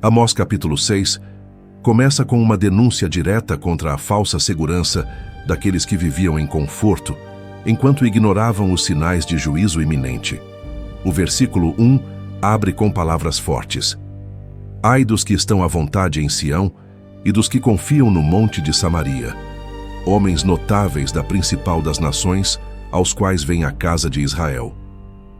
Amós capítulo 6 começa com uma denúncia direta contra a falsa segurança daqueles que viviam em conforto, enquanto ignoravam os sinais de juízo iminente. O versículo 1 abre com palavras fortes. Ai dos que estão à vontade em Sião e dos que confiam no monte de Samaria, homens notáveis da principal das nações, aos quais vem a casa de Israel.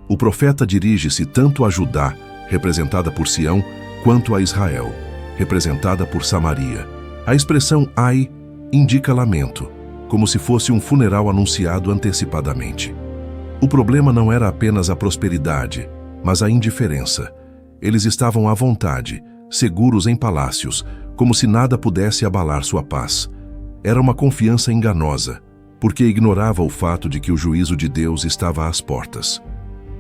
O profeta dirige-se tanto a Judá, representada por Sião, quanto a Israel, representada por Samaria. A expressão ai indica lamento, como se fosse um funeral anunciado antecipadamente. O problema não era apenas a prosperidade, mas a indiferença. Eles estavam à vontade, seguros em palácios, como se nada pudesse abalar sua paz. Era uma confiança enganosa, porque ignorava o fato de que o juízo de Deus estava às portas.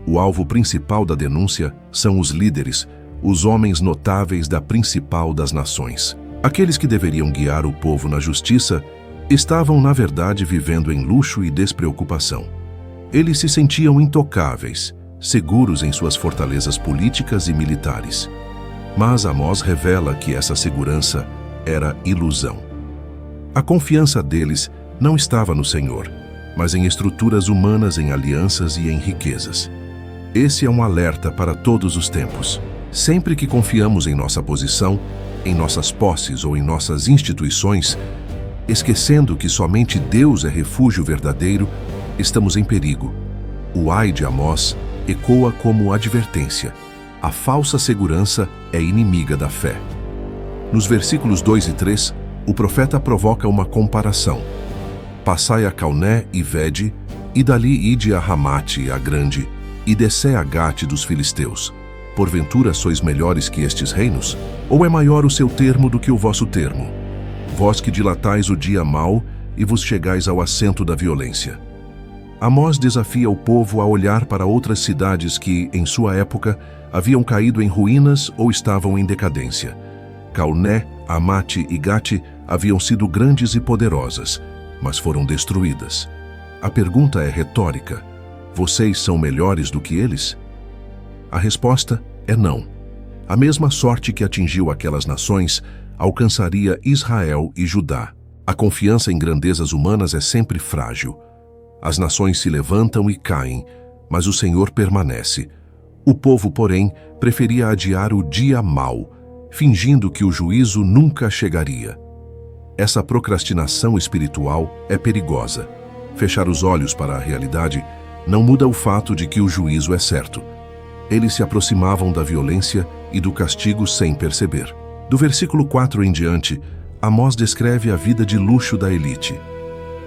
O alvo principal da denúncia são os líderes, os homens notáveis da principal das nações. Aqueles que deveriam guiar o povo na justiça estavam, na verdade, vivendo em luxo e despreocupação. Eles se sentiam intocáveis, seguros em suas fortalezas políticas e militares. Mas Amós revela que essa segurança era ilusão. A confiança deles não estava no Senhor, mas em estruturas humanas, em alianças e em riquezas. Esse é um alerta para todos os tempos. Sempre que confiamos em nossa posição, em nossas posses ou em nossas instituições, esquecendo que somente Deus é refúgio verdadeiro, estamos em perigo. O ai de Amós ecoa como advertência. A falsa segurança é inimiga da fé. Nos versículos 2 e 3, o profeta provoca uma comparação. Passai a Calné e Vede, e dali ide a Ramate a grande, e descei a Gate dos filisteus. Porventura sois melhores que estes reinos? Ou é maior o seu termo do que o vosso termo? Vós que dilatais o dia mau e vos chegais ao assento da violência. Amós desafia o povo a olhar para outras cidades que, em sua época, haviam caído em ruínas ou estavam em decadência. Calné, Amate e Gate haviam sido grandes e poderosas, mas foram destruídas. A pergunta é retórica. Vocês são melhores do que eles? A resposta é não. A mesma sorte que atingiu aquelas nações alcançaria Israel e Judá. A confiança em grandezas humanas é sempre frágil. As nações se levantam e caem, mas o Senhor permanece. O povo, porém, preferia adiar o dia mau, fingindo que o juízo nunca chegaria. Essa procrastinação espiritual é perigosa. Fechar os olhos para a realidade não muda o fato de que o juízo é certo. Eles se aproximavam da violência e do castigo sem perceber. Do versículo 4 em diante, Amós descreve a vida de luxo da elite.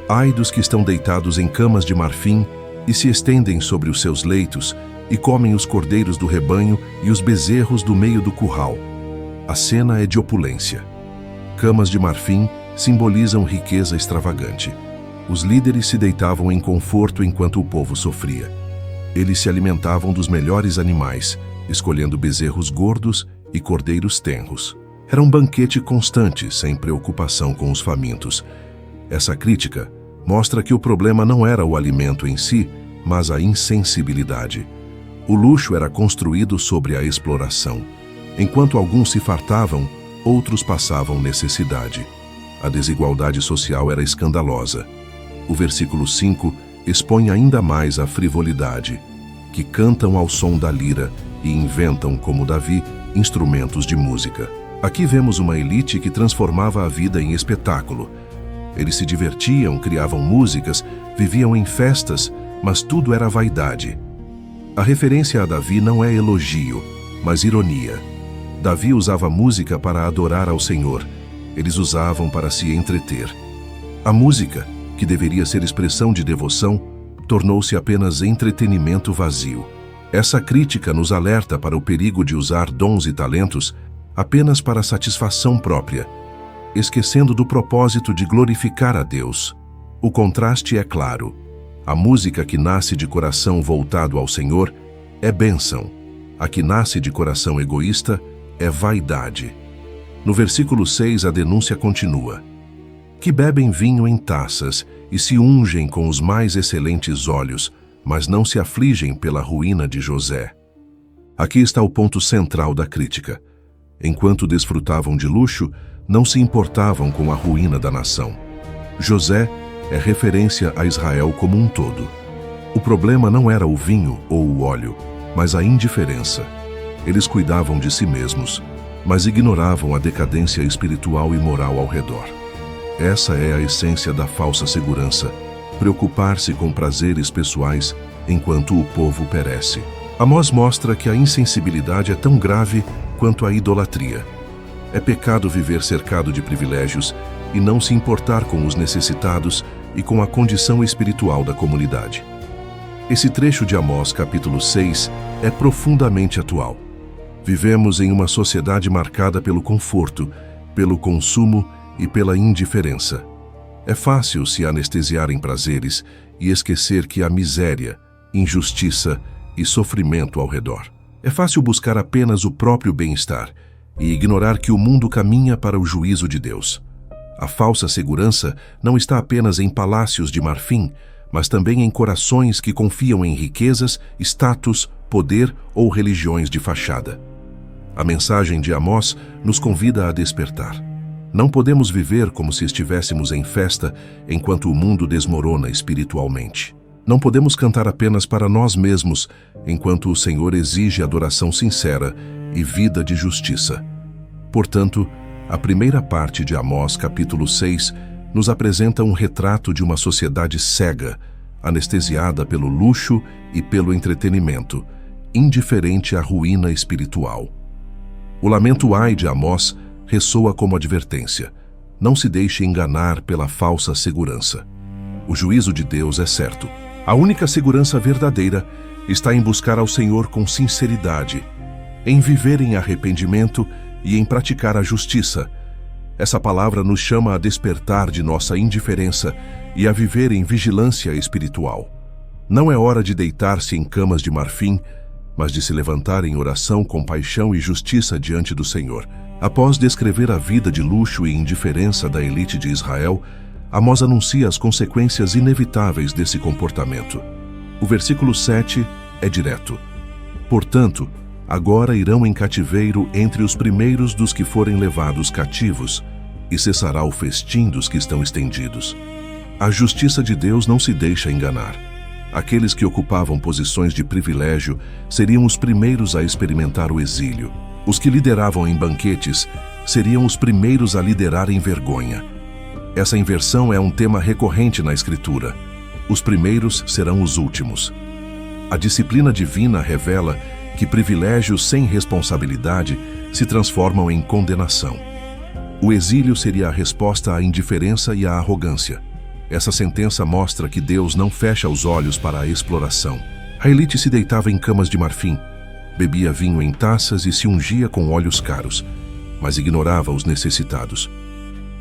Ai dos que estão deitados em camas de marfim e se estendem sobre os seus leitos e comem os cordeiros do rebanho e os bezerros do meio do curral. A cena é de opulência. Camas de marfim simbolizam riqueza extravagante. Os líderes se deitavam em conforto enquanto o povo sofria. Eles se alimentavam dos melhores animais, escolhendo bezerros gordos e cordeiros tenros. Era um banquete constante, sem preocupação com os famintos. Essa crítica mostra que o problema não era o alimento em si, mas a insensibilidade. O luxo era construído sobre a exploração. Enquanto alguns se fartavam, outros passavam necessidade. A desigualdade social era escandalosa. O versículo 5 expõe ainda mais a frivolidade, que cantam ao som da lira e inventam, como Davi, instrumentos de música. Aqui vemos uma elite que transformava a vida em espetáculo. Eles se divertiam, criavam músicas, viviam em festas, mas tudo era vaidade. A referência a Davi não é elogio, mas ironia. Davi usava música para adorar ao Senhor. Eles usavam para se entreter. A música, que deveria ser expressão de devoção, tornou-se apenas entretenimento vazio. Essa crítica nos alerta para o perigo de usar dons e talentos apenas para satisfação própria, esquecendo do propósito de glorificar a Deus. O contraste é claro. A música que nasce de coração voltado ao Senhor é bênção. A que nasce de coração egoísta é vaidade. No versículo 6, a denúncia continua. Que bebem vinho em taças e se ungem com os mais excelentes óleos, mas não se afligem pela ruína de José. Aqui está o ponto central da crítica. Enquanto desfrutavam de luxo, não se importavam com a ruína da nação. José é referência a Israel como um todo. O problema não era o vinho ou o óleo, mas a indiferença. Eles cuidavam de si mesmos, mas ignoravam a decadência espiritual e moral ao redor. Essa é a essência da falsa segurança: preocupar-se com prazeres pessoais enquanto o povo perece. Amós mostra que a insensibilidade é tão grave quanto a idolatria. É pecado viver cercado de privilégios e não se importar com os necessitados e com a condição espiritual da comunidade. Esse trecho de Amós, capítulo 6, é profundamente atual. Vivemos em uma sociedade marcada pelo conforto, pelo consumo e pela indiferença. É fácil se anestesiar em prazeres e esquecer que há miséria, injustiça e sofrimento ao redor. É fácil buscar apenas o próprio bem-estar e ignorar que o mundo caminha para o juízo de Deus. A falsa segurança não está apenas em palácios de marfim, mas também em corações que confiam em riquezas, status, poder ou religiões de fachada. A mensagem de Amós nos convida a despertar. Não podemos viver como se estivéssemos em festa enquanto o mundo desmorona espiritualmente. Não podemos cantar apenas para nós mesmos enquanto o Senhor exige adoração sincera e vida de justiça. Portanto, a primeira parte de Amós, capítulo 6, nos apresenta um retrato de uma sociedade cega, anestesiada pelo luxo e pelo entretenimento, indiferente à ruína espiritual. O lamento ai de Amós ressoa como advertência: não se deixe enganar pela falsa segurança. O juízo de Deus é certo. A única segurança verdadeira está em buscar ao Senhor com sinceridade, em viver em arrependimento e em praticar a justiça. Essa palavra nos chama a despertar de nossa indiferença e a viver em vigilância espiritual. Não é hora de deitar-se em camas de marfim, mas de se levantar em oração com paixão e justiça diante do Senhor. Após descrever a vida de luxo e indiferença da elite de Israel, Amós anuncia as consequências inevitáveis desse comportamento. O versículo 7 é direto: portanto, agora irão em cativeiro entre os primeiros dos que forem levados cativos, e cessará o festim dos que estão estendidos. A justiça de Deus não se deixa enganar. Aqueles que ocupavam posições de privilégio seriam os primeiros a experimentar o exílio. Os que lideravam em banquetes seriam os primeiros a liderar em vergonha. Essa inversão é um tema recorrente na Escritura. Os primeiros serão os últimos. A disciplina divina revela que privilégios sem responsabilidade se transformam em condenação. O exílio seria a resposta à indiferença e à arrogância. Essa sentença mostra que Deus não fecha os olhos para a exploração. A elite se deitava em camas de marfim, bebia vinho em taças e se ungia com óleos caros, mas ignorava os necessitados.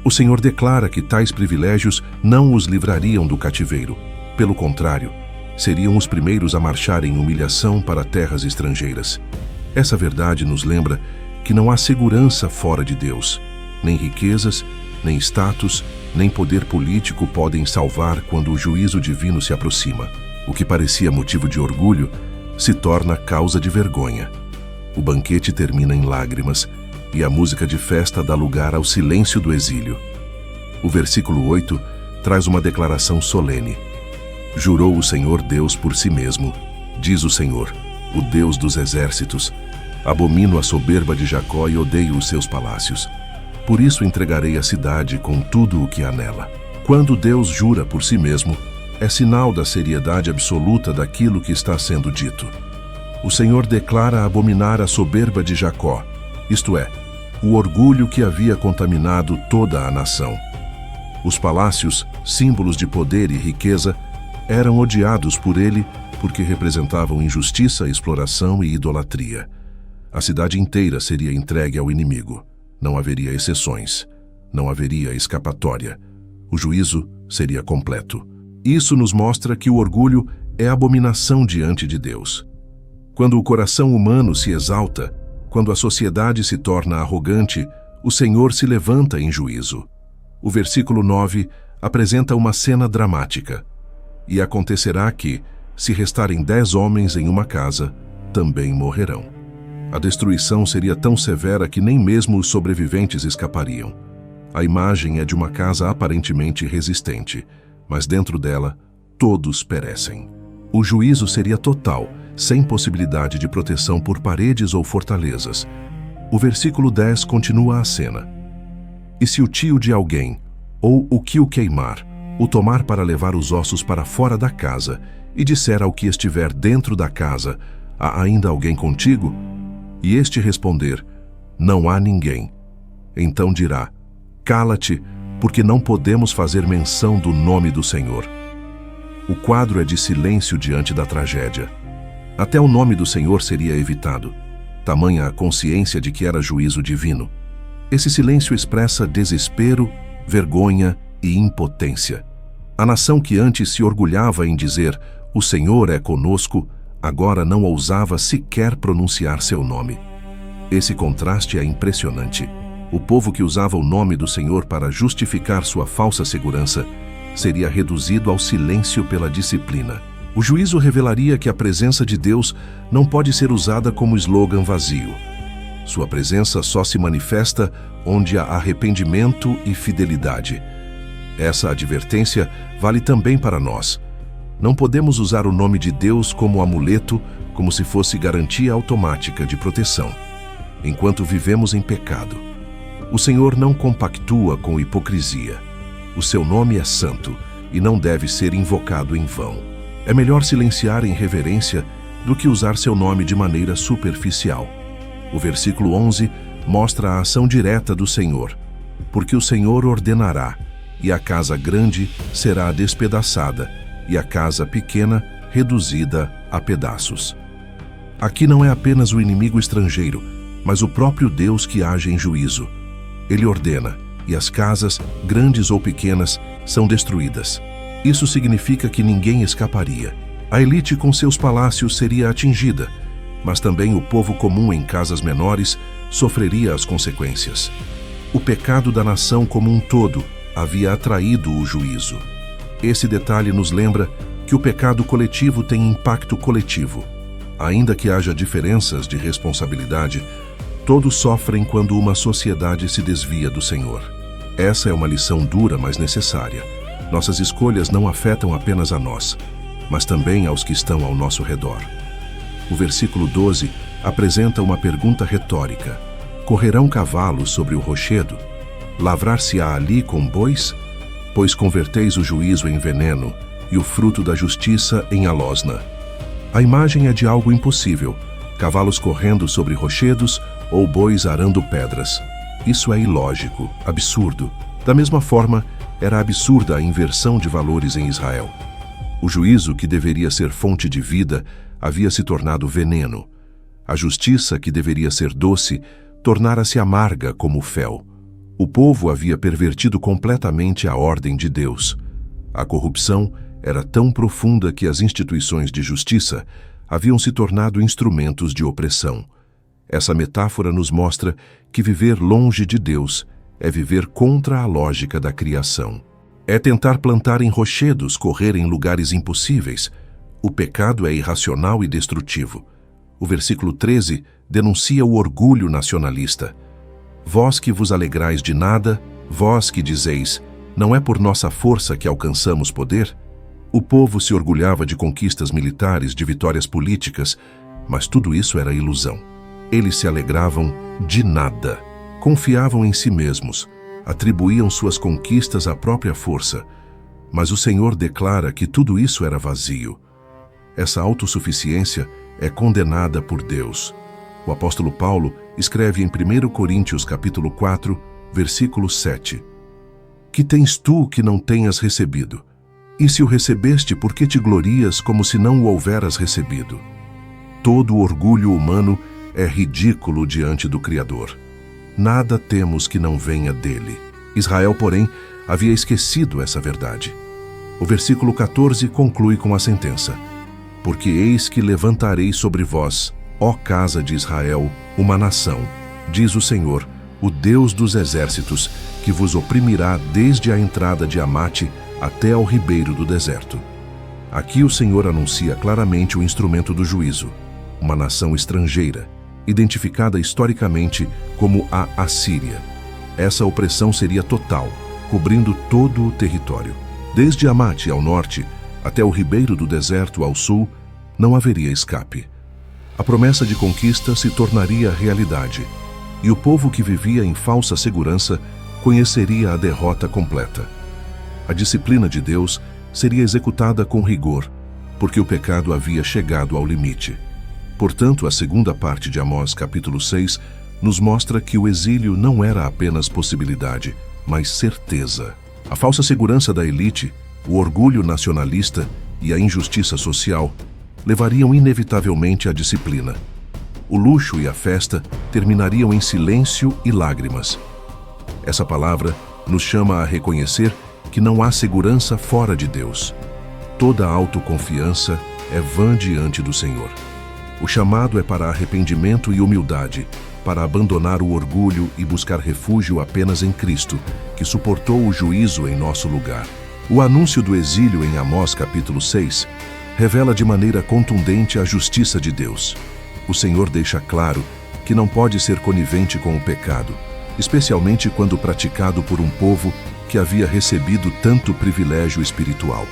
O Senhor declara que tais privilégios não os livrariam do cativeiro. Pelo contrário, seriam os primeiros a marchar em humilhação para terras estrangeiras. Essa verdade nos lembra que não há segurança fora de Deus. Nem riquezas, nem status, nem poder político podem salvar quando o juízo divino se aproxima. O que parecia motivo de orgulho se torna causa de vergonha. O banquete termina em lágrimas e a música de festa dá lugar ao silêncio do exílio. O versículo 8 traz uma declaração solene. Jurou o Senhor Deus por si mesmo, diz o Senhor, o Deus dos exércitos: abomino a soberba de Jacó e odeio os seus palácios. Por isso entregarei a cidade com tudo o que há nela. Quando Deus jura por si mesmo, é sinal da seriedade absoluta daquilo que está sendo dito. O Senhor declara abominar a soberba de Jacó, isto é, o orgulho que havia contaminado toda a nação. Os palácios, símbolos de poder e riqueza, eram odiados por ele porque representavam injustiça, exploração e idolatria. A cidade inteira seria entregue ao inimigo. Não haveria exceções. Não haveria escapatória. O juízo seria completo. Isso nos mostra que o orgulho é abominação diante de Deus. Quando o coração humano se exalta, quando a sociedade se torna arrogante, o Senhor se levanta em juízo. O versículo 9 apresenta uma cena dramática. E acontecerá que, se restarem 10 homens em uma casa, também morrerão. A destruição seria tão severa que nem mesmo os sobreviventes escapariam. A imagem é de uma casa aparentemente resistente, mas dentro dela, todos perecem. O juízo seria total, sem possibilidade de proteção por paredes ou fortalezas. O versículo 10 continua a cena. E se o tio de alguém, ou o que o queimar, o tomar para levar os ossos para fora da casa, e disser ao que estiver dentro da casa, há ainda alguém contigo? E este responder, não há ninguém. Então dirá, cala-te, porque não podemos fazer menção do nome do Senhor. O quadro é de silêncio diante da tragédia. Até o nome do Senhor seria evitado, tamanha a consciência de que era juízo divino. Esse silêncio expressa desespero, vergonha e impotência. A nação que antes se orgulhava em dizer, o Senhor é conosco, agora não ousava sequer pronunciar seu nome. Esse contraste é impressionante. O povo que usava o nome do Senhor para justificar sua falsa segurança seria reduzido ao silêncio pela disciplina. O juízo revelaria que a presença de Deus não pode ser usada como slogan vazio. Sua presença só se manifesta onde há arrependimento e fidelidade. Essa advertência vale também para nós. Não podemos usar o nome de Deus como amuleto, como se fosse garantia automática de proteção, enquanto vivemos em pecado. O Senhor não compactua com hipocrisia. O seu nome é santo e não deve ser invocado em vão. É melhor silenciar em reverência do que usar seu nome de maneira superficial. O versículo 11 mostra a ação direta do Senhor. Porque o Senhor ordenará, e a casa grande será despedaçada, e a casa pequena reduzida a pedaços. Aqui não é apenas o inimigo estrangeiro, mas o próprio Deus que age em juízo. Ele ordena, e as casas, grandes ou pequenas, são destruídas. Isso significa que ninguém escaparia. A elite com seus palácios seria atingida, mas também o povo comum em casas menores sofreria as consequências. O pecado da nação como um todo havia atraído o juízo. Esse detalhe nos lembra que o pecado coletivo tem impacto coletivo. Ainda que haja diferenças de responsabilidade, todos sofrem quando uma sociedade se desvia do Senhor. Essa é uma lição dura, mas necessária. Nossas escolhas não afetam apenas a nós, mas também aos que estão ao nosso redor. O versículo 12 apresenta uma pergunta retórica. Correrão cavalos sobre o rochedo? Lavrar-se-á ali com bois? Pois converteis o juízo em veneno e o fruto da justiça em alosna. A imagem é de algo impossível, cavalos correndo sobre rochedos ou bois arando pedras. Isso é ilógico, absurdo. Da mesma forma, era absurda a inversão de valores em Israel. O juízo, que deveria ser fonte de vida, havia se tornado veneno. A justiça, que deveria ser doce, tornara-se amarga como o fel. O povo havia pervertido completamente a ordem de Deus. A corrupção era tão profunda que as instituições de justiça haviam se tornado instrumentos de opressão. Essa metáfora nos mostra que viver longe de Deus é viver contra a lógica da criação. É tentar plantar em rochedos, correr em lugares impossíveis. O pecado é irracional e destrutivo. O versículo 13 denuncia o orgulho nacionalista. Vós que vos alegrais de nada, vós que dizeis, não é por nossa força que alcançamos poder? O povo se orgulhava de conquistas militares, de vitórias políticas, mas tudo isso era ilusão. Eles se alegravam de nada. Confiavam em si mesmos, atribuíam suas conquistas à própria força, mas o Senhor declara que tudo isso era vazio. Essa autossuficiência é condenada por Deus. O apóstolo Paulo escreve em 1 Coríntios capítulo 4, versículo 7. Que tens tu que não tenhas recebido? E se o recebeste, por que te glorias como se não o houveras recebido? Todo o orgulho humano é ridículo diante do Criador. Nada temos que não venha dele. Israel, porém, havia esquecido essa verdade. O versículo 14 conclui com a sentença: Porque eis que levantarei sobre vós, ó casa de Israel, uma nação, diz o Senhor, o Deus dos exércitos, que vos oprimirá desde a entrada de Amate até ao ribeiro do deserto. Aqui o Senhor anuncia claramente o instrumento do juízo, uma nação estrangeira. identificada historicamente como a Assíria. Essa opressão seria total, cobrindo todo o território. Desde Amate ao norte até o ribeiro do deserto ao sul, não haveria escape. A promessa de conquista se tornaria realidade, e o povo que vivia em falsa segurança conheceria a derrota completa. A disciplina de Deus seria executada com rigor, porque o pecado havia chegado ao limite. Portanto, a segunda parte de Amós, capítulo 6, nos mostra que o exílio não era apenas possibilidade, mas certeza. A falsa segurança da elite, o orgulho nacionalista e a injustiça social levariam inevitavelmente à disciplina. O luxo e a festa terminariam em silêncio e lágrimas. Essa palavra nos chama a reconhecer que não há segurança fora de Deus. Toda autoconfiança é vã diante do Senhor. O chamado é para arrependimento e humildade, para abandonar o orgulho e buscar refúgio apenas em Cristo, que suportou o juízo em nosso lugar. O anúncio do exílio em Amós capítulo 6 revela de maneira contundente a justiça de Deus. O Senhor deixa claro que não pode ser conivente com o pecado, especialmente quando praticado por um povo que havia recebido tanto privilégio espiritual.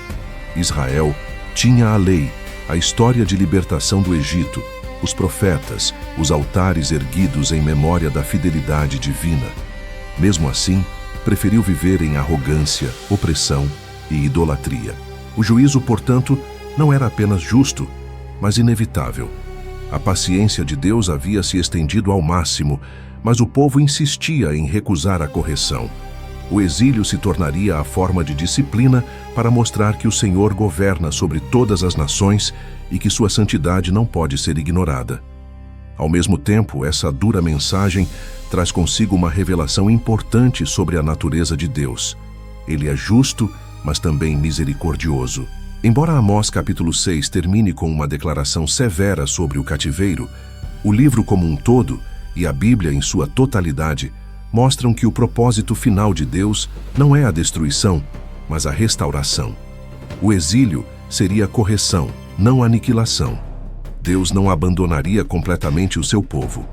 Israel tinha a lei, a história de libertação do Egito, os profetas, os altares erguidos em memória da fidelidade divina. Mesmo assim, preferiu viver em arrogância, opressão e idolatria. O juízo, portanto, não era apenas justo, mas inevitável. A paciência de Deus havia se estendido ao máximo, mas o povo insistia em recusar a correção. O exílio se tornaria a forma de disciplina para mostrar que o Senhor governa sobre todas as nações e que sua santidade não pode ser ignorada. Ao mesmo tempo, essa dura mensagem traz consigo uma revelação importante sobre a natureza de Deus. Ele é justo, mas também misericordioso. Embora Amós capítulo 6 termine com uma declaração severa sobre o cativeiro, o livro como um todo e a Bíblia em sua totalidade mostram que o propósito final de Deus não é a destruição, mas a restauração. O exílio seria correção, não aniquilação. Deus não abandonaria completamente o seu povo.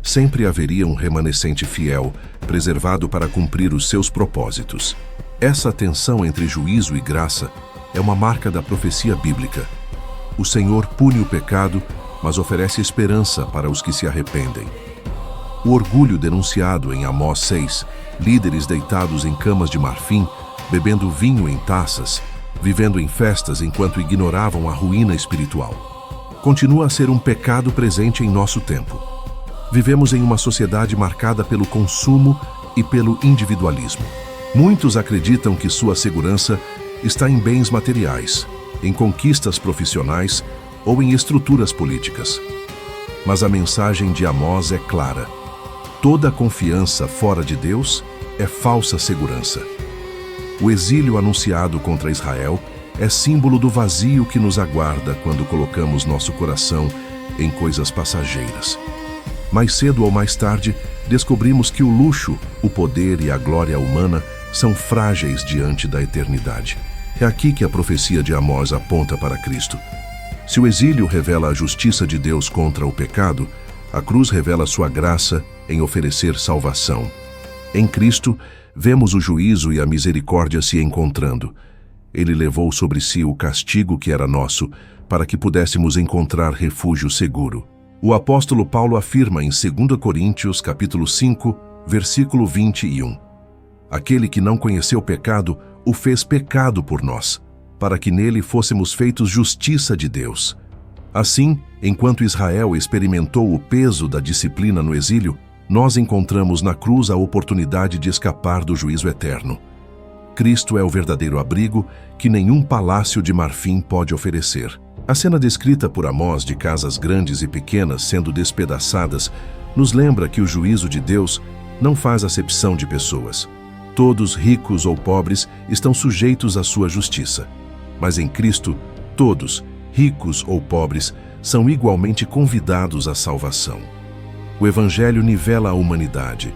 Sempre haveria um remanescente fiel, preservado para cumprir os seus propósitos. Essa tensão entre juízo e graça é uma marca da profecia bíblica. O Senhor pune o pecado, mas oferece esperança para os que se arrependem. O orgulho denunciado em Amós 6, líderes deitados em camas de marfim, bebendo vinho em taças, vivendo em festas enquanto ignoravam a ruína espiritual. Continua a ser um pecado presente em nosso tempo. Vivemos em uma sociedade marcada pelo consumo e pelo individualismo. Muitos acreditam que sua segurança está em bens materiais, em conquistas profissionais ou em estruturas políticas. Mas a mensagem de Amós é clara. Toda confiança fora de Deus é falsa segurança. O exílio anunciado contra Israel é símbolo do vazio que nos aguarda quando colocamos nosso coração em coisas passageiras. Mais cedo ou mais tarde, descobrimos que o luxo, o poder e a glória humana são frágeis diante da eternidade. É aqui que a profecia de Amós aponta para Cristo. Se o exílio revela a justiça de Deus contra o pecado, a cruz revela sua graça em oferecer salvação. Em Cristo, vemos o juízo e a misericórdia se encontrando. Ele levou sobre si o castigo que era nosso, para que pudéssemos encontrar refúgio seguro. O apóstolo Paulo afirma em 2 Coríntios, capítulo 5, versículo 21. Aquele que não conheceu pecado, o fez pecado por nós, para que nele fôssemos feitos justiça de Deus. Assim, enquanto Israel experimentou o peso da disciplina no exílio, nós encontramos na cruz a oportunidade de escapar do juízo eterno. Cristo é o verdadeiro abrigo que nenhum palácio de marfim pode oferecer. A cena descrita por Amós de casas grandes e pequenas sendo despedaçadas nos lembra que o juízo de Deus não faz acepção de pessoas. Todos, ricos ou pobres, estão sujeitos à sua justiça. Mas em Cristo, todos, ricos ou pobres, são igualmente convidados à salvação. O Evangelho nivela a humanidade.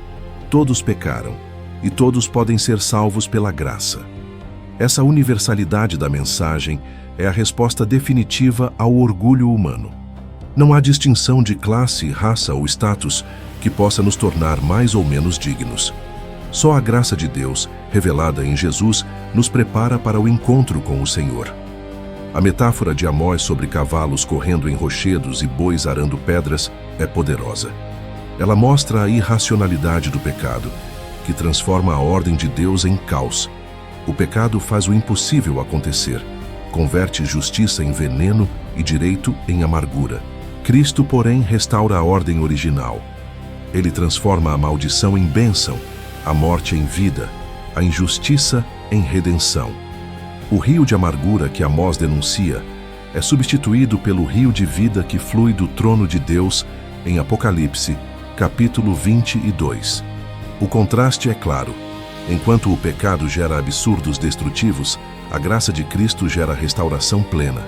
Todos pecaram, e todos podem ser salvos pela graça. Essa universalidade da mensagem é a resposta definitiva ao orgulho humano. Não há distinção de classe, raça ou status que possa nos tornar mais ou menos dignos. Só a graça de Deus, revelada em Jesus, nos prepara para o encontro com o Senhor. A metáfora de Amós sobre cavalos correndo em rochedos e bois arando pedras é poderosa. Ela mostra a irracionalidade do pecado, que transforma a ordem de Deus em caos. O pecado faz o impossível acontecer, converte justiça em veneno e direito em amargura. Cristo, porém, restaura a ordem original. Ele transforma a maldição em bênção, a morte em vida, a injustiça em redenção. O rio de amargura que Amós denuncia é substituído pelo rio de vida que flui do trono de Deus em Apocalipse, capítulo 22. O contraste é claro. Enquanto o pecado gera absurdos destrutivos, a graça de Cristo gera restauração plena.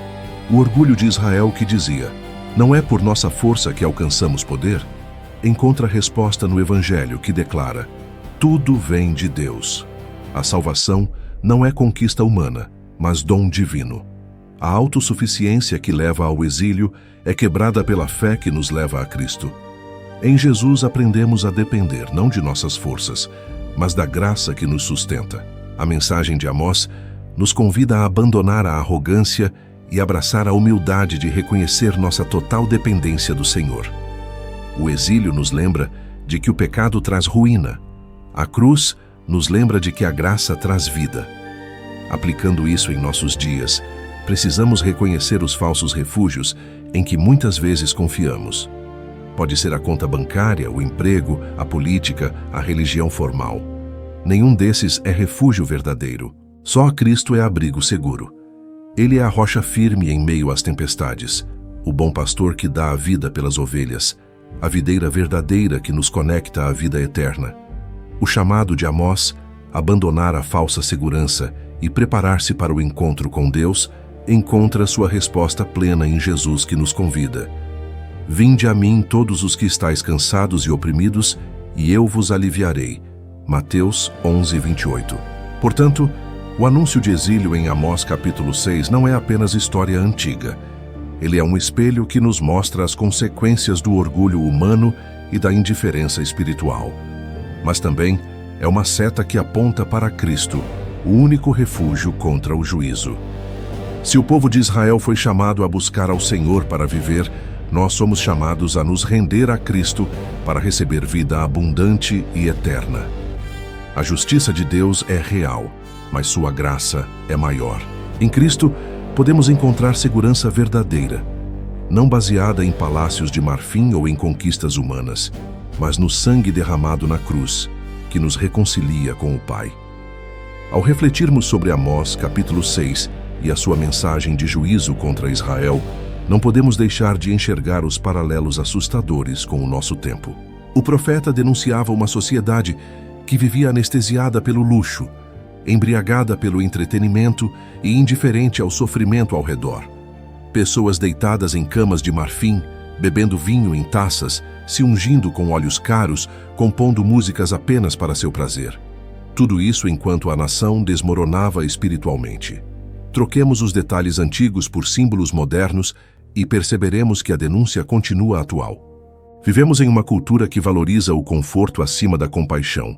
O orgulho de Israel que dizia: "Não é por nossa força que alcançamos poder", encontra resposta no Evangelho que declara: "Tudo vem de Deus". A salvação não é conquista humana, mas dom divino. A autossuficiência que leva ao exílio é quebrada pela fé que nos leva a Cristo. Em Jesus aprendemos a depender não de nossas forças, mas da graça que nos sustenta. A mensagem de Amós nos convida a abandonar a arrogância e abraçar a humildade de reconhecer nossa total dependência do Senhor. O exílio nos lembra de que o pecado traz ruína. A cruz nos lembra de que a graça traz vida. Aplicando isso em nossos dias, precisamos reconhecer os falsos refúgios em que muitas vezes confiamos. Pode ser a conta bancária, o emprego, a política, a religião formal. Nenhum desses é refúgio verdadeiro. Só Cristo é abrigo seguro. Ele é a rocha firme em meio às tempestades, o bom pastor que dá a vida pelas ovelhas, a videira verdadeira que nos conecta à vida eterna. O chamado de Amós, abandonar a falsa segurança e preparar-se para o encontro com Deus, encontra sua resposta plena em Jesus que nos convida. "Vinde a mim todos os que estáis cansados e oprimidos, e eu vos aliviarei." Mateus 11:28. Portanto, o anúncio de exílio em Amós capítulo 6 não é apenas história antiga. Ele é um espelho que nos mostra as consequências do orgulho humano e da indiferença espiritual. Mas também é uma seta que aponta para Cristo, o único refúgio contra o juízo. Se o povo de Israel foi chamado a buscar ao Senhor para viver, nós somos chamados a nos render a Cristo para receber vida abundante e eterna. A justiça de Deus é real, mas sua graça é maior. Em Cristo, podemos encontrar segurança verdadeira, não baseada em palácios de marfim ou em conquistas humanas, mas no sangue derramado na cruz, que nos reconcilia com o Pai. Ao refletirmos sobre Amós capítulo 6 e a sua mensagem de juízo contra Israel, não podemos deixar de enxergar os paralelos assustadores com o nosso tempo. O profeta denunciava uma sociedade que vivia anestesiada pelo luxo, embriagada pelo entretenimento e indiferente ao sofrimento ao redor. Pessoas deitadas em camas de marfim, bebendo vinho em taças, se ungindo com óleos caros, compondo músicas apenas para seu prazer. Tudo isso enquanto a nação desmoronava espiritualmente. Troquemos os detalhes antigos por símbolos modernos e perceberemos que a denúncia continua atual. Vivemos em uma cultura que valoriza o conforto acima da compaixão,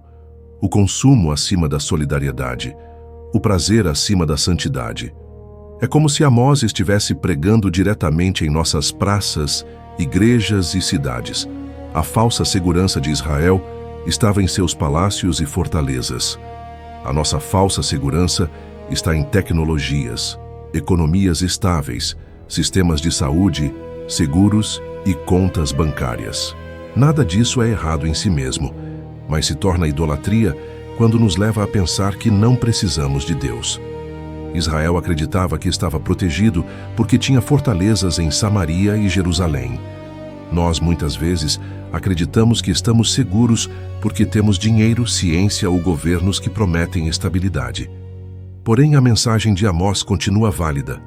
o consumo acima da solidariedade, o prazer acima da santidade. É como se Amós estivesse pregando diretamente em nossas praças, igrejas e cidades. A falsa segurança de Israel estava em seus palácios e fortalezas. A nossa falsa segurança está em tecnologias, economias estáveis, sistemas de saúde, seguros e contas bancárias. Nada disso é errado em si mesmo, mas se torna idolatria quando nos leva a pensar que não precisamos de Deus. Israel acreditava que estava protegido porque tinha fortalezas em Samaria e Jerusalém. Nós, muitas vezes, acreditamos que estamos seguros porque temos dinheiro, ciência ou governos que prometem estabilidade. Porém, a mensagem de Amós continua válida.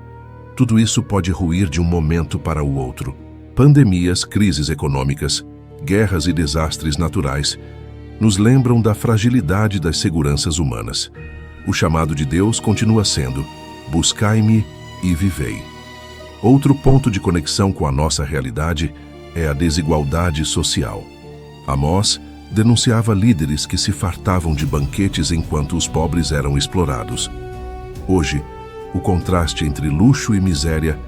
Tudo isso pode ruir de um momento para o outro. Pandemias, crises econômicas, guerras e desastres naturais nos lembram da fragilidade das seguranças humanas. O chamado de Deus continua sendo: buscai-me e vivei. Outro ponto de conexão com a nossa realidade é a desigualdade social. Amós denunciava líderes que se fartavam de banquetes enquanto os pobres eram explorados. Hoje, o contraste entre luxo e miséria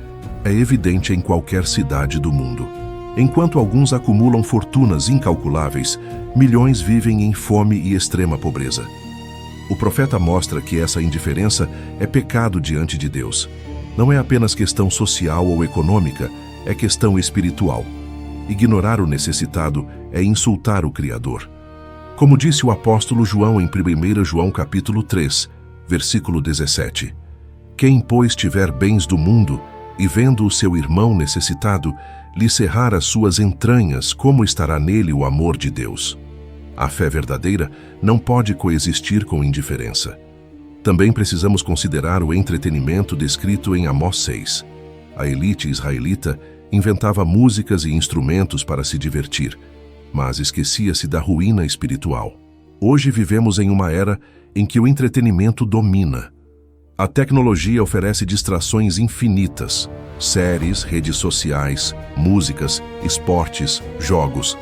é evidente em qualquer cidade do mundo. Enquanto alguns acumulam fortunas incalculáveis, milhões vivem em fome e extrema pobreza. O profeta mostra que essa indiferença é pecado diante de Deus. Não é apenas questão social ou econômica, é questão espiritual. Ignorar o necessitado é insultar o Criador. Como disse o apóstolo João em 1 João capítulo 3, versículo 17. Quem, pois, tiver bens do mundo, e vendo o seu irmão necessitado, lhe cerrar as suas entranhas, como estará nele o amor de Deus? A fé verdadeira não pode coexistir com indiferença. Também precisamos considerar o entretenimento descrito em Amós 6. A elite israelita inventava músicas e instrumentos para se divertir, mas esquecia-se da ruína espiritual. Hoje vivemos em uma era em que o entretenimento domina. A tecnologia oferece distrações infinitas: séries, redes sociais, músicas, esportes, jogos.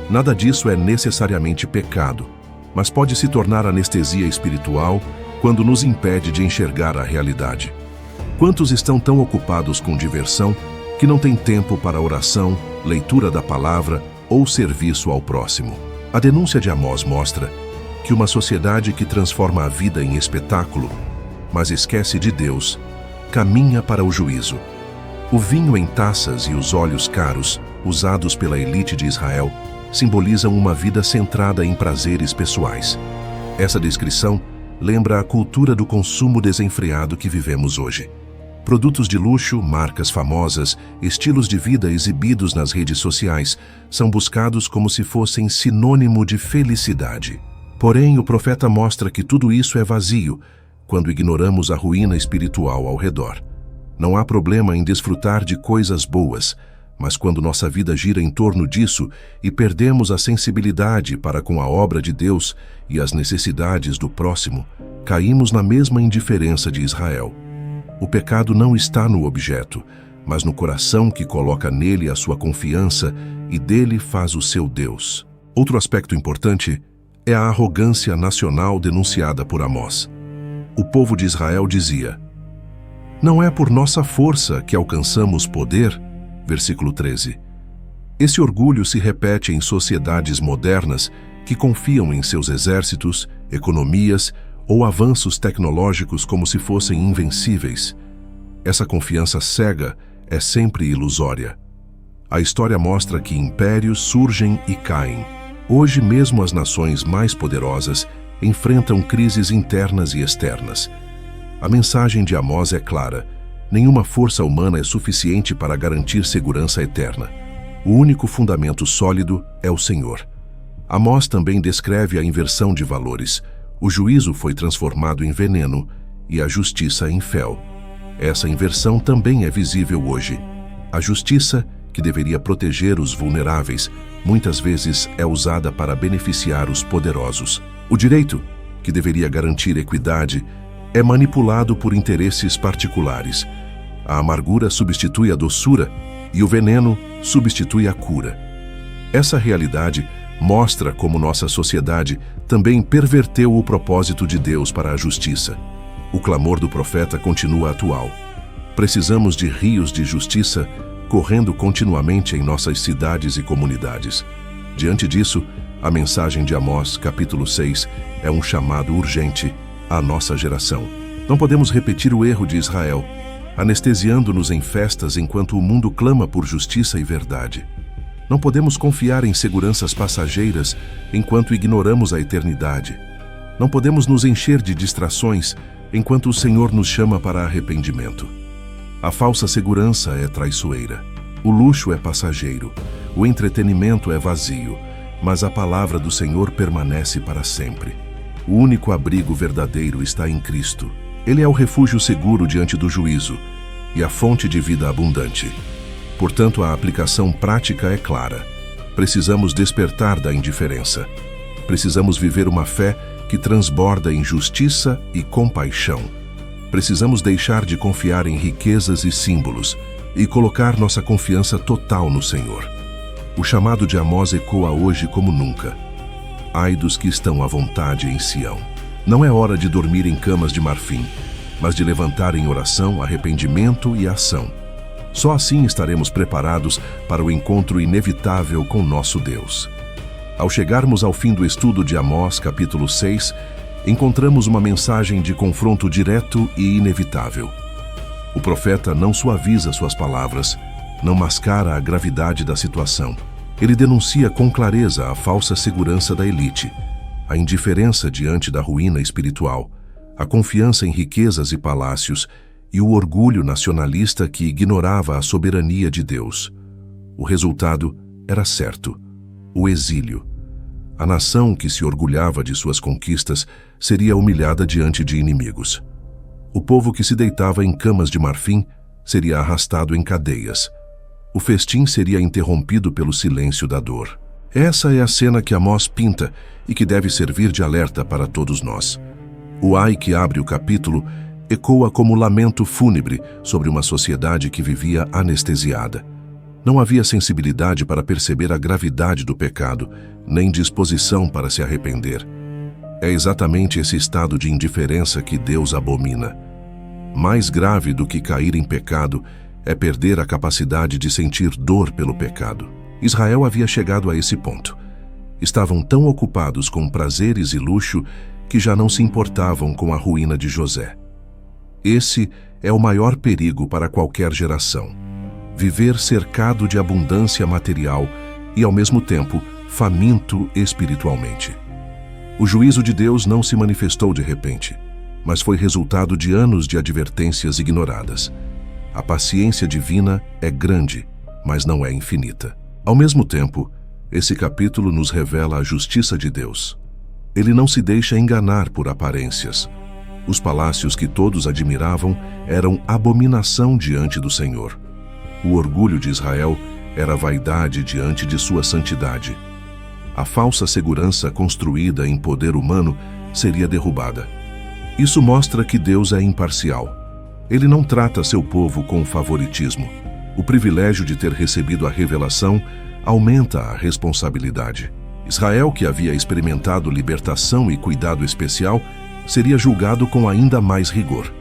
Nada disso é necessariamente pecado, mas pode se tornar anestesia espiritual quando nos impede de enxergar a realidade. Quantos estão tão ocupados com diversão que não têm tempo para oração, leitura da palavra ou serviço ao próximo? A denúncia de Amós mostra que uma sociedade que transforma a vida em espetáculo, mas esquece de Deus, caminha para o juízo. O vinho em taças e os óleos caros, usados pela elite de Israel, simbolizam uma vida centrada em prazeres pessoais. Essa descrição lembra a cultura do consumo desenfreado que vivemos hoje. Produtos de luxo, marcas famosas, estilos de vida exibidos nas redes sociais são buscados como se fossem sinônimo de felicidade. Porém, o profeta mostra que tudo isso é vazio quando ignoramos a ruína espiritual ao redor. Não há problema em desfrutar de coisas boas, mas quando nossa vida gira em torno disso e perdemos a sensibilidade para com a obra de Deus e as necessidades do próximo, caímos na mesma indiferença de Israel. O pecado não está no objeto, mas no coração que coloca nele a sua confiança e dele faz o seu Deus. Outro aspecto importante é a arrogância nacional denunciada por Amós. O povo de Israel dizia: "Não é por nossa força que alcançamos poder", versículo 13. Esse orgulho se repete em sociedades modernas que confiam em seus exércitos, economias ou avanços tecnológicos como se fossem invencíveis. Essa confiança cega é sempre ilusória. A história mostra que impérios surgem e caem. Hoje mesmo as nações mais poderosas enfrentam crises internas e externas. A mensagem de Amós é clara: nenhuma força humana é suficiente para garantir segurança eterna. O único fundamento sólido é o Senhor. Amós também descreve a inversão de valores. O juízo foi transformado em veneno e a justiça em fel. Essa inversão também é visível hoje. A justiça, que deveria proteger os vulneráveis, muitas vezes é usada para beneficiar os poderosos. O direito, que deveria garantir equidade, é manipulado por interesses particulares. A amargura substitui a doçura e o veneno substitui a cura. Essa realidade mostra como nossa sociedade também perverteu o propósito de Deus para a justiça. O clamor do profeta continua atual. Precisamos de rios de justiça correndo continuamente em nossas cidades e comunidades. Diante disso, a mensagem de Amós, capítulo 6, é um chamado urgente à nossa geração. Não podemos repetir o erro de Israel, anestesiando-nos em festas enquanto o mundo clama por justiça e verdade. Não podemos confiar em seguranças passageiras enquanto ignoramos a eternidade. Não podemos nos encher de distrações enquanto o Senhor nos chama para arrependimento. A falsa segurança é traiçoeira. O luxo é passageiro. O entretenimento é vazio. Mas a palavra do Senhor permanece para sempre. O único abrigo verdadeiro está em Cristo. Ele é o refúgio seguro diante do juízo e a fonte de vida abundante. Portanto, a aplicação prática é clara. Precisamos despertar da indiferença. Precisamos viver uma fé que transborda em justiça e compaixão. Precisamos deixar de confiar em riquezas e símbolos e colocar nossa confiança total no Senhor. O chamado de Amós ecoa hoje como nunca. Ai dos que estão à vontade em Sião. Não é hora de dormir em camas de marfim, mas de levantar em oração, arrependimento e ação. Só assim estaremos preparados para o encontro inevitável com nosso Deus. Ao chegarmos ao fim do estudo de Amós, capítulo 6, encontramos uma mensagem de confronto direto e inevitável. O profeta não suaviza suas palavras, não mascara a gravidade da situação. Ele denuncia com clareza a falsa segurança da elite, a indiferença diante da ruína espiritual, a confiança em riquezas e palácios e o orgulho nacionalista que ignorava a soberania de Deus. O resultado era certo: o exílio. A nação que se orgulhava de suas conquistas seria humilhada diante de inimigos. O povo que se deitava em camas de marfim seria arrastado em cadeias. O festim seria interrompido pelo silêncio da dor. Essa é a cena que Amós pinta e que deve servir de alerta para todos nós. O ai que abre o capítulo ecoa como lamento fúnebre sobre uma sociedade que vivia anestesiada. Não havia sensibilidade para perceber a gravidade do pecado, nem disposição para se arrepender. É exatamente esse estado de indiferença que Deus abomina. Mais grave do que cair em pecado é perder a capacidade de sentir dor pelo pecado. Israel havia chegado a esse ponto. Estavam tão ocupados com prazeres e luxo que já não se importavam com a ruína de José. Esse é o maior perigo para qualquer geração: viver cercado de abundância material e, ao mesmo tempo, faminto espiritualmente. O juízo de Deus não se manifestou de repente, mas foi resultado de anos de advertências ignoradas. A paciência divina é grande, mas não é infinita. Ao mesmo tempo, esse capítulo nos revela a justiça de Deus. Ele não se deixa enganar por aparências. Os palácios que todos admiravam eram abominação diante do Senhor. O orgulho de Israel era vaidade diante de sua santidade. A falsa segurança construída em poder humano seria derrubada. Isso mostra que Deus é imparcial. Ele não trata seu povo com favoritismo. O privilégio de ter recebido a revelação aumenta a responsabilidade. Israel, que havia experimentado libertação e cuidado especial, seria julgado com ainda mais rigor.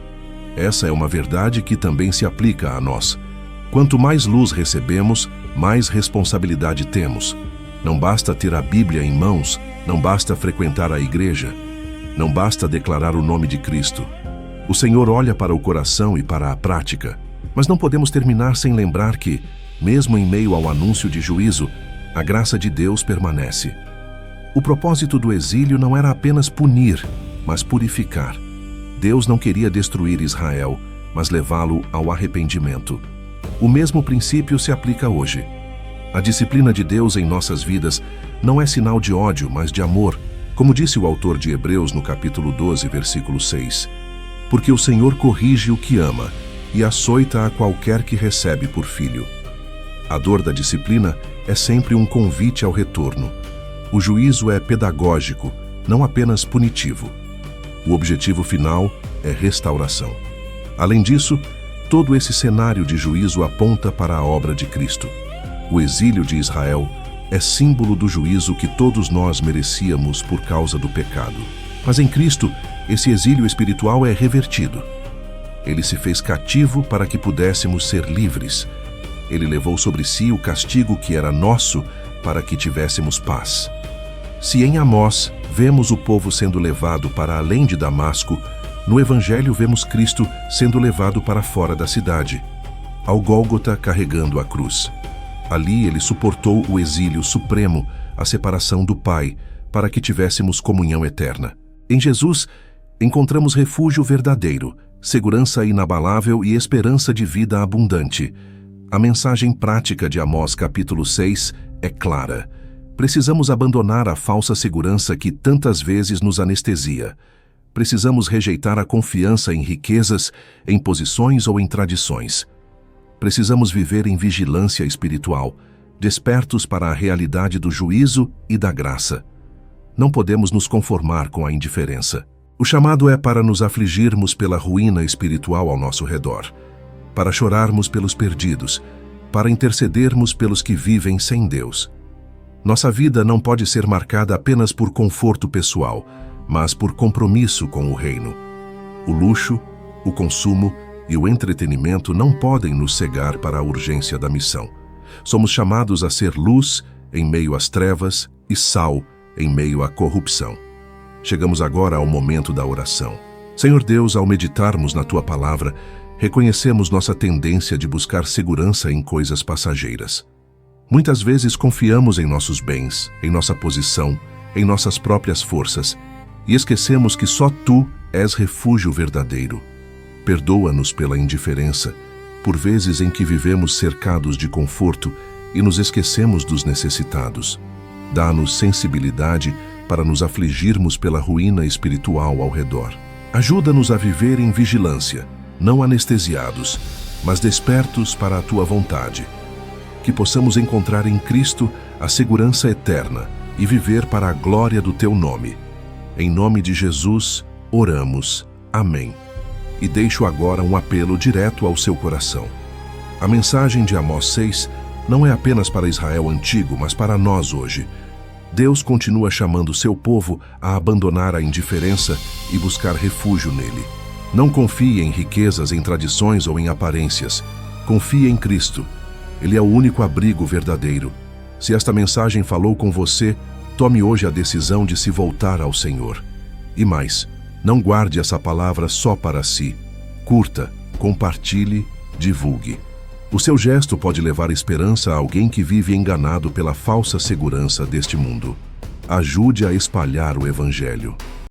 Essa é uma verdade que também se aplica a nós. Quanto mais luz recebemos, mais responsabilidade temos. Não basta ter a Bíblia em mãos, não basta frequentar a igreja, não basta declarar o nome de Cristo. O Senhor olha para o coração e para a prática, mas não podemos terminar sem lembrar que, mesmo em meio ao anúncio de juízo, a graça de Deus permanece. O propósito do exílio não era apenas punir, mas purificar. Deus não queria destruir Israel, mas levá-lo ao arrependimento. O mesmo princípio se aplica hoje. A disciplina de Deus em nossas vidas não é sinal de ódio, mas de amor, como disse o autor de Hebreus no capítulo 12, versículo 6. Porque o Senhor corrige o que ama e açoita a qualquer que recebe por filho. A dor da disciplina é sempre um convite ao retorno. O juízo é pedagógico, não apenas punitivo. O objetivo final é restauração. Além disso, todo esse cenário de juízo aponta para a obra de Cristo. O exílio de Israel é símbolo do juízo que todos nós merecíamos por causa do pecado. Mas em Cristo, esse exílio espiritual é revertido. Ele se fez cativo para que pudéssemos ser livres. Ele levou sobre si o castigo que era nosso para que tivéssemos paz. Se em Amós vemos o povo sendo levado para além de Damasco, no Evangelho vemos Cristo sendo levado para fora da cidade, ao Gólgota carregando a cruz. Ali ele suportou o exílio supremo, a separação do Pai, para que tivéssemos comunhão eterna. Em Jesus, encontramos refúgio verdadeiro, segurança inabalável e esperança de vida abundante. A mensagem prática de Amós capítulo 6 é clara. Precisamos abandonar a falsa segurança que tantas vezes nos anestesia. Precisamos rejeitar a confiança em riquezas, em posições ou em tradições. Precisamos viver em vigilância espiritual, despertos para a realidade do juízo e da graça. Não podemos nos conformar com a indiferença. O chamado é para nos afligirmos pela ruína espiritual ao nosso redor. para chorarmos pelos perdidos, para intercedermos pelos que vivem sem Deus. Nossa vida não pode ser marcada apenas por conforto pessoal, mas por compromisso com o reino. O luxo, o consumo e o entretenimento não podem nos cegar para a urgência da missão. Somos chamados a ser luz em meio às trevas e sal em meio à corrupção. Chegamos agora ao momento da oração. Senhor Deus, ao meditarmos na Tua palavra, reconhecemos nossa tendência de buscar segurança em coisas passageiras. Muitas vezes confiamos em nossos bens, em nossa posição, em nossas próprias forças, e esquecemos que só Tu és refúgio verdadeiro. Perdoa-nos pela indiferença, por vezes em que vivemos cercados de conforto e nos esquecemos dos necessitados. Dá-nos sensibilidade para nos afligirmos pela ruína espiritual ao redor. Ajuda-nos a viver em vigilância, não anestesiados, mas despertos para a Tua vontade. Que possamos encontrar em Cristo a segurança eterna e viver para a glória do Teu nome. Em nome de Jesus, oramos. Amém. E deixo agora um apelo direto ao seu coração. A mensagem de Amós 6 não é apenas para Israel antigo, mas para nós hoje. Deus continua chamando seu povo a abandonar a indiferença e buscar refúgio nele. Não confie em riquezas, em tradições ou em aparências. Confie em Cristo. Ele é o único abrigo verdadeiro. Se esta mensagem falou com você, tome hoje a decisão de se voltar ao Senhor. E mais, não guarde essa palavra só para si. Curta, compartilhe, divulgue. O seu gesto pode levar esperança a alguém que vive enganado pela falsa segurança deste mundo. Ajude a espalhar o Evangelho.